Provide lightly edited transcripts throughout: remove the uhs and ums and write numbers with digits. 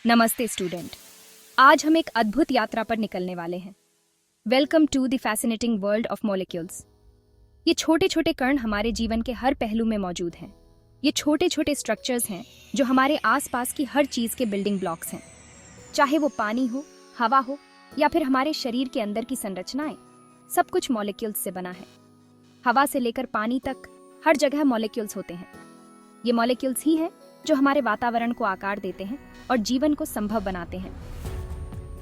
नमस्ते स्टूडेंट। आज हम एक अद्भुत यात्रा पर निकलने वाले हैं। Welcome to the fascinating world of molecules. ये छोटे छोटे कण हमारे जीवन के हर पहलू में मौजूद हैं। ये छोटे छोटे स्ट्रक्चर्स हैं जो हमारे आसपास की हर चीज के बिल्डिंग ब्लॉक्स हैं। चाहे वो पानी हो, हवा हो या फिर हमारे शरीर के अंदर की संरचनाएं, सब कुछ मॉलिक्यूल्स से बना है। हवा से लेकर पानी तक हर जगह मॉलिक्यूल्स होते हैं। ये मॉलिक्यूल्स ही हैं जो हमारे वातावरण को आकार देते हैं और जीवन को संभव बनाते हैं।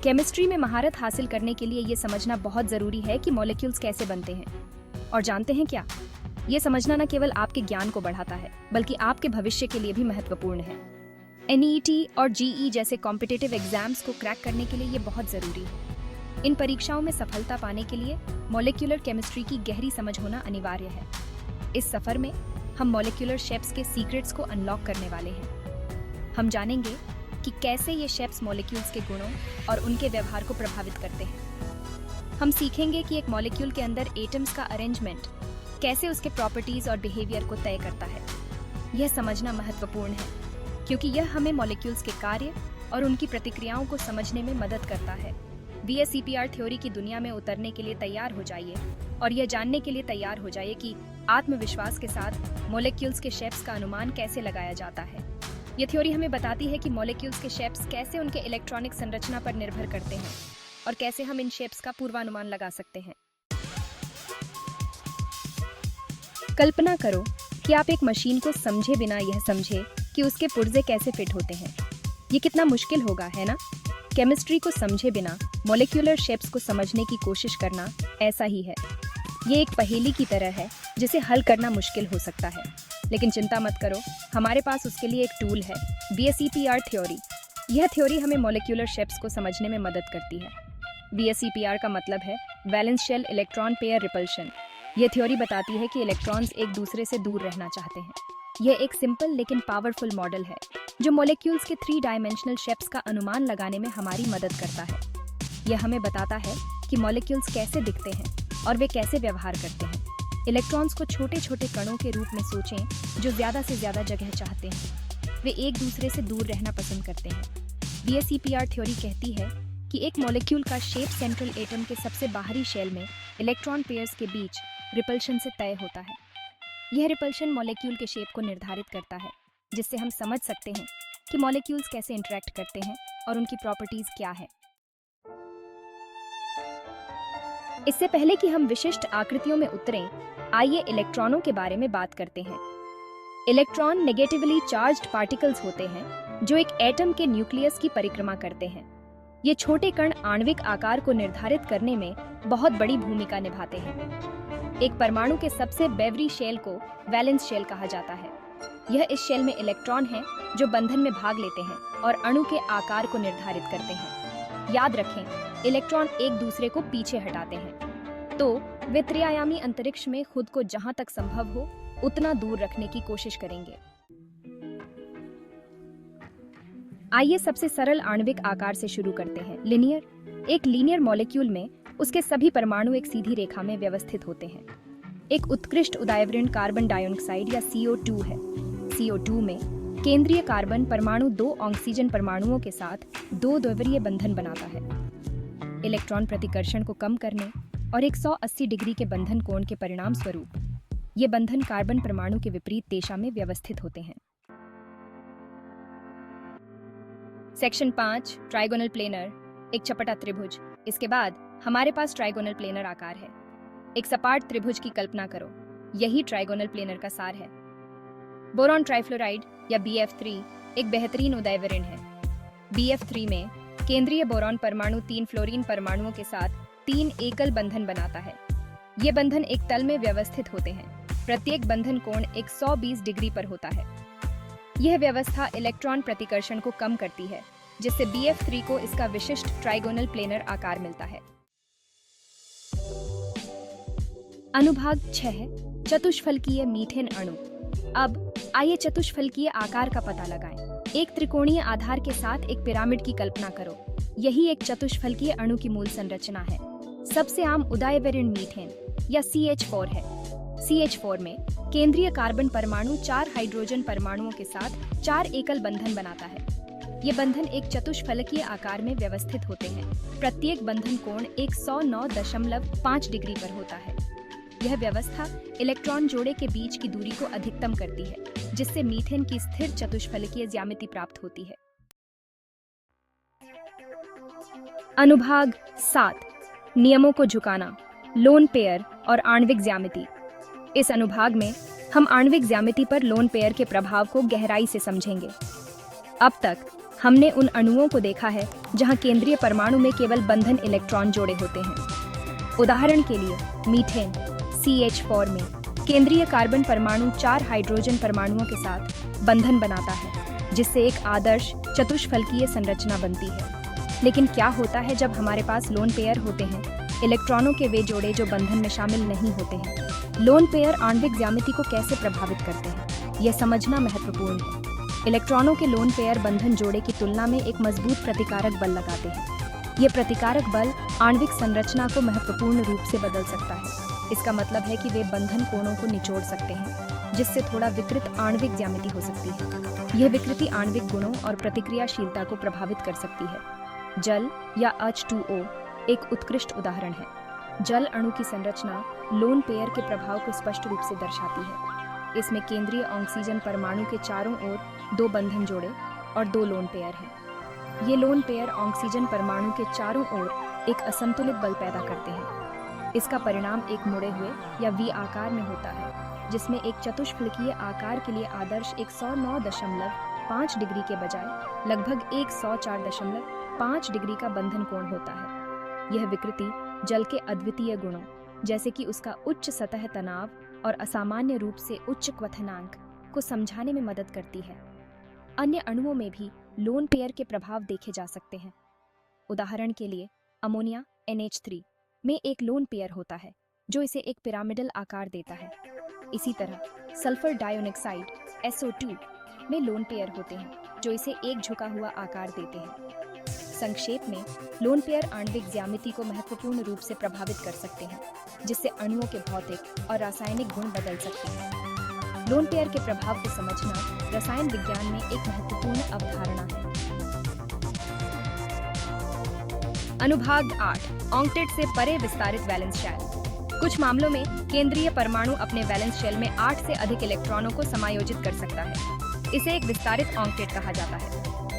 केमिस्ट्री में महारत हासिल करने के लिए ये समझना बहुत जरूरी है कि मॉलिक्यूल्स कैसे बनते हैं। और जानते हैं क्या, ये समझना न केवल आपके ज्ञान को बढ़ाता है बल्कि आपके भविष्य के लिए भी महत्वपूर्ण है। NET और GE जैसे कॉम्पिटिटिव एग्जाम्स को क्रैक करने के लिए ये बहुत जरूरी है। इन परीक्षाओं में सफलता पाने के लिए मॉलिक्यूलर केमिस्ट्री की गहरी समझ होना अनिवार्य है। इस सफर में हम मॉलिक्यूलर शेप्स के सीक्रेट्स को अनलॉक करने वाले हैं। हम जानेंगे कि कैसे ये शेप्स मॉलिक्यूल्स के गुणों और उनके व्यवहार को प्रभावित करते हैं। हम सीखेंगे कि एक मॉलिक्यूल के अंदर एटम्स का अरेंजमेंट कैसे उसके प्रॉपर्टीज और बिहेवियर को तय करता है। यह समझना महत्वपूर्ण है क्योंकि यह हमें मॉलिक्यूल्स के कार्य और उनकी प्रतिक्रियाओं को समझने में मदद करता है। VSEPR थ्योरी की दुनिया में उतरने के लिए तैयार हो जाइए और यह जानने के लिए तैयार हो जाइए कि आत्मविश्वास के साथ मॉलिक्यूल्स के शेप्स का अनुमान कैसे लगाया जाता है। यह थ्योरी हमें बताती है कि मॉलिक्यूल्स के शेप्स कैसे उनके इलेक्ट्रॉनिक संरचना पर निर्भर करते हैं और कैसे हम इन शेप्स का पूर्वानुमान लगा सकते हैं। कल्पना करो कि आप एक मशीन को समझे बिना यह समझे कि उसके पुर्जे कैसे फिट होते हैं। ये कितना मुश्किल होगा, है ना? केमिस्ट्री को समझे बिना मॉलिक्यूलर शेप्स को समझने की कोशिश करना ऐसा ही है। ये एक पहेली की तरह है जिसे हल करना मुश्किल हो सकता है, लेकिन चिंता मत करो, हमारे पास उसके लिए एक टूल है, VSEPR थ्योरी। यह थ्योरी हमें मॉलिक्यूलर शेप्स को समझने में मदद करती है। VSEPR का मतलब है valence shell electron pair repulsion. यह थ्योरी बताती है कि इलेक्ट्रॉन्स एक दूसरे से दूर रहना चाहते हैं। यह एक सिंपल लेकिन पावरफुल मॉडल है जो मॉलिक्यूल्स के 3 डायमेंशनल शेप्स का अनुमान लगाने में हमारी मदद करता है। यह हमें बताता है कि मॉलिक्यूल्स कैसे दिखते हैं और वे कैसे व्यवहार करते हैं। इलेक्ट्रॉन्स को छोटे छोटे कणों के रूप में सोचें जो ज्यादा से ज्यादा जगह चाहते हैं। वे एक दूसरे से दूर रहना पसंद करते हैं। VSEPR थ्योरी कहती है कि एक मॉलिक्यूल का शेप सेंट्रल एटम के सबसे बाहरी शेल में इलेक्ट्रॉन पेयर्स के बीच रिपल्शन से तय होता है। यह रिपल्शन मॉलिक्यूल के शेप को निर्धारित करता है, जिससे हम समझ सकते हैं कि मॉलिक्यूल्स कैसे इंटरैक्ट करते हैं और उनकी प्रॉपर्टीज क्या है। इससे पहले कि हम विशिष्ट आकृतियों में उतरें, आइए इलेक्ट्रॉनों के बारे में बात करते हैं। इलेक्ट्रॉन नेगेटिवली चार्ज्ड पार्टिकल्स होते हैं जो एक एटम के न्यूक्लियस की परिक्रमा करते हैं। ये छोटे कण आणविक आकार को निर्धारित करने में बहुत बड़ी भूमिका निभाते हैं। एक परमाणु के सबसे बेवरी शेल को वैलेंस शेल कहा जाता है। यह इस शेल में इलेक्ट्रॉन हैं जो बंधन में भाग लेते हैं और अणु के आकार को निर्धारित करते हैं। याद रखें, इलेक्ट्रॉन एक दूसरे को पीछे हटाते हैं, तो वे त्रिआयामी अंतरिक्ष में खुद को जहां तक संभव हो उतना दूर रखने की कोशिश करेंगे। आइए सबसे सरल आणविक आकार से शुरू करते हैं, लीनियर। एक लीनियर मॉलिक्यूल में उसके सभी परमाणु एक सीधी रेखा में व्यवस्थित होते हैं। एक उत्कृष्ट उदाहरण कार्बन डाइऑक्साइड या CO2 है। CO2 में केंद्रीय कार्बन परमाणु 2 ऑक्सीजन परमाणुओं के साथ 2 द्विध्रुवीय बंधन बनाता है। इलेक्ट्रॉन प्रतिकर्षण को कम करने और 180 डिग्री के बंधन कोण के परिणाम स्वरूप ये बंधन कार्बन परमाणु के विपरीत दिशा में व्यवस्थित होते हैं। सेक्शन 5, ट्राइगोनल प्लेनर, एक चपटा त्रिभुज। इसके बाद हमारे पास ट्राइगोनल प्लेनर आकार है। एक सपाट त्रिभुज की कल्पना करो, यही ट्राइगोनल प्लेनर का सार है। बोरॉन ट्राइफ्लोराइड या BF3 एक बेहतरीन उदाहरण है। BF3 में केंद्रीय बोरॉन परमाणु 3 फ्लोरीन परमाणुओं के साथ 3 एकल बंधन बनाता है। ये बंधन एक तल में व्यवस्थित होते हैं। प्रत्येक बंधन कोण 120 डिग्री पर होता है। यह व्यवस्था इलेक्ट्रॉन प्रतिकर्षण को कम करती है, जिससे BF3 को इसका विशिष्ट ट्राइगोनल प्लेनर आकार मिलता है। अनुभाग 6, चतुष्फलकीय मीथेन अणु। अब आइए चतुष्फलकीय आकार का पता लगाएं। एक त्रिकोणीय आधार के साथ एक पिरामिड की कल्पना करो। यही एक चतुष्फलकीय अणु की मूल संरचना है। सबसे आम उदाहरण मीथेन या CH4 है। CH4 में केंद्रीय कार्बन परमाणु 4 हाइड्रोजन परमाणुओं के साथ 4 एकल बंधन बनाता है। ये बंधन एक चतुष्फलकीय आकार में व्यवस्थित होते हैं। प्रत्येक बंधन कोण 109.5 डिग्री पर होता है। यह व्यवस्था इलेक्ट्रॉन जोड़े के बीच की दूरी को अधिकतम करती है, जिससे मीथेन की स्थिर चतुष्फलकीय ज्यामिति प्राप्त होती है। अनुभाग 7 नियमों को झुकाना, लोन पेयर और आणविक ज्यामिति। इस अनुभाग में हम आणविक ज्यामिति पर लोन पेयर के प्रभाव को गहराई से समझेंगे। अब तक हमने उन अणुओं को देखा है जहां केंद्रीय परमाणु में केवल बंधन इलेक्ट्रॉन जोड़े होते हैं। उदाहरण के लिए मीथेन CH4 में केंद्रीय कार्बन परमाणु 4 हाइड्रोजन परमाणुओं के साथ बंधन बनाता है, जिससे एक आदर्श चतुष्फलकीय संरचना बनती है। लेकिन क्या होता है जब हमारे पास लोन पेयर होते हैं, इलेक्ट्रॉनों के वे जोड़े जो बंधन में शामिल नहीं होते हैं? लोन पेयर आणविक ज्यामिति को कैसे प्रभावित करते हैं, यह समझना महत्वपूर्ण है। इलेक्ट्रॉनों के लोन पेयर बंधन जोड़े की तुलना में एक मजबूत प्रतिकारक बल लगाते हैं। ये प्रतिकारक बल आणविक संरचना को महत्वपूर्ण रूप से बदल सकता है। इसका मतलब है कि वे बंधन कोणों को निचोड़ सकते हैं, जिससे थोड़ा विकृत आणविक ज्यामिति हो सकती है। यह विकृति आणविक गुणों और प्रतिक्रियाशीलता को प्रभावित कर सकती है। जल या H2O एक उत्कृष्ट उदाहरण है। जल अणु की संरचना लोन पेयर के प्रभाव को स्पष्ट रूप से दर्शाती है। इसमें केंद्रीय ऑक्सीजन परमाणु के चारों ओर 2 बंधन जोड़े और 2 लोन पेयर हैं। ये लोन पेयर ऑक्सीजन परमाणु के चारों ओर एक असंतुलित बल पैदा करते हैं। इसका परिणाम एक मुड़े हुए या V आकार में होता है, जिसमें एक चतुष्फलकीय आकार के लिए आदर्श 109.5 डिग्री के बजाय लगभग 104.5 डिग्री का बंधन कोण होता है। यह विकृति जल के अद्वितीय गुणों, जैसे कि उसका उच्च सतह तनाव और असामान्य रूप से उच्च क्वथनांक, को समझाने में मदद करती है। अन्य अणुओं में भी लोन पेयर के प्रभाव देखे जा सकते हैं। उदाहरण के लिए अमोनिया NH3 में एक लोन पेयर होता है, जो इसे एक पिरामिडल आकार देता है। इसी तरह सल्फर डाइऑक्साइड SO2 में लोन पेयर होते हैं, जो इसे एक झुका हुआ आकार देते हैं। संक्षेप में, लोन पेयर आणविक ज्यामिति को महत्वपूर्ण रूप से प्रभावित कर सकते हैं, जिससे अणुओं के भौतिक और रासायनिक गुण बदल सकते हैं। लोन पेयर के प्रभाव को समझना रसायन विज्ञान में एक महत्वपूर्ण अवधारणा है। अनुभाग 8 ऑक्टेट से परे विस्तारित वैलेंस शेल। कुछ मामलों में केंद्रीय परमाणु अपने वैलेंस शेल में 8 से अधिक इलेक्ट्रॉनों को समायोजित कर सकता है। इसे एक विस्तारित ऑक्टेट कहा जाता है।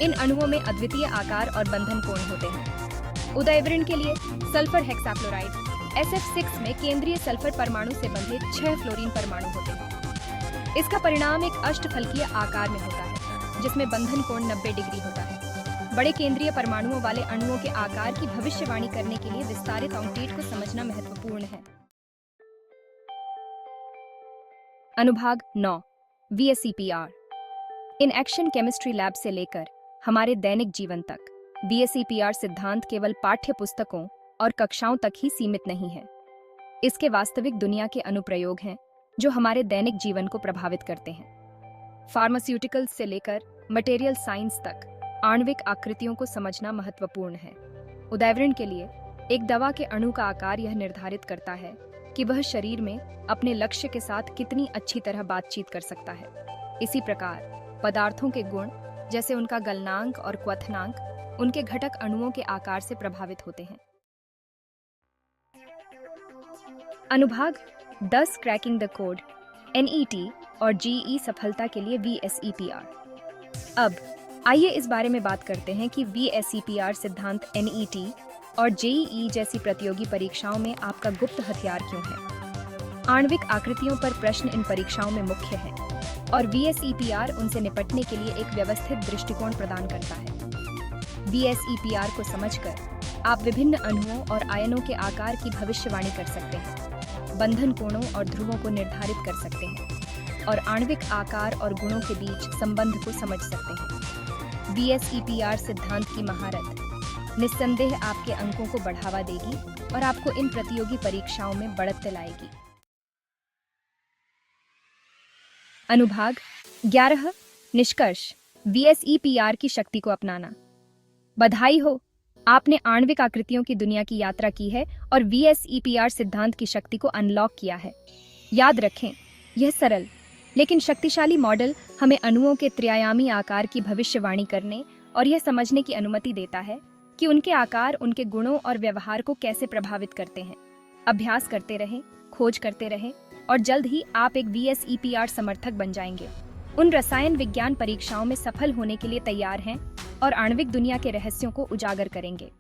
इन अणुओं में अद्वितीय आकार और बंधन कोण होते हैं। उदाहरण के लिए सल्फर हेक्साफ्लोराइड SF6 में केंद्रीय सल्फर परमाणु से बंधे 6 फ्लोरीन परमाणु होते हैं। इसका परिणाम एक अष्टफलकीय आकार में होता है, जिसमें बंधन कोण 90 डिग्री होता है। बड़े केंद्रीय परमाणुओं वाले अणुओं के आकार की भविष्यवाणी करने के लिए विस्तारित ऑक्टेट को समझना महत्वपूर्ण है। अनुभाग 9 VSEPR। In action chemistry lab से लेकर हमारे दैनिक जीवन तक VSEPR सिद्धांत केवल पाठ्य पुस्तकों और कक्षाओं तक ही सीमित नहीं है। इसके वास्तविक दुनिया के अनुप्रयोग हैं, जो हमारे दैनिक जीवन को प्रभावित करते हैं। फार्मास्यूटिकल्स से लेकर मटेरियल साइंस तक आणविक आकृतियों को समझना महत्वपूर्ण है। उदाहरण के लिए एक दवा के अणु का आकार यह निर्धारित करता है कि वह शरीर में अपने लक्ष्य के साथ कितनी अच्छी तरह बातचीत कर सकता है। इसी प्रकार पदार्थों के गुण, जैसे उनका गलनांक और क्वथनांक, उनके घटक अणुओं के आकार से प्रभावित होते हैं। अनुभाग 10 क्रैकिंग द कोड NET और GE सफलता के लिए VSEPR। अब आइए इस बारे में बात करते हैं कि VSEPR सिद्धांत NET और JEE जैसी प्रतियोगी परीक्षाओं में आपका गुप्त हथियार क्यों है। आणविक आकृतियों पर प्रश्न इन परीक्षाओं में मुख्य हैं, और VSEPR उनसे निपटने के लिए एक व्यवस्थित दृष्टिकोण प्रदान करता है। VSEPR को समझकर आप विभिन्न अणुओं और आयनों के आकार की भविष्यवाणी कर सकते हैं, बंधन कोणों और ध्रुवों को निर्धारित कर सकते हैं, और आणविक आकार और गुणों के बीच संबंध को समझ सकते हैं। VSEPR सिद्धांत की महारत निस्संदेह आपके अंकों को बढ़ावा देगी और आपको इन प्रतियोगी परीक्षाओं में बढ़त दिलाएगी। अनुभाग 11 निष्कर्ष VSEPR की शक्ति को अपनाना। बधाई हो, आपने आणविक आकृतियों की दुनिया की यात्रा की है और VSEPR सिद्धांत की शक्ति को अनलॉक किया है। याद रखें, यह सरल लेकिन शक्तिशाली मॉडल हमें अणुओं के त्रिआयामी आकार की भविष्यवाणी करने और यह समझने की अनुमति देता है कि उनके आकार उनके गुणों और व्यवहार को कैसे प्रभावित करते हैं। अभ्यास करते रहें, खोज करते रहें और जल्द ही आप एक VSEPR समर्थक बन जाएंगे। उन रसायन विज्ञान परीक्षाओं में सफल होने के लिए तैयार हैं और आणविक दुनिया के रहस्यों को उजागर करेंगे।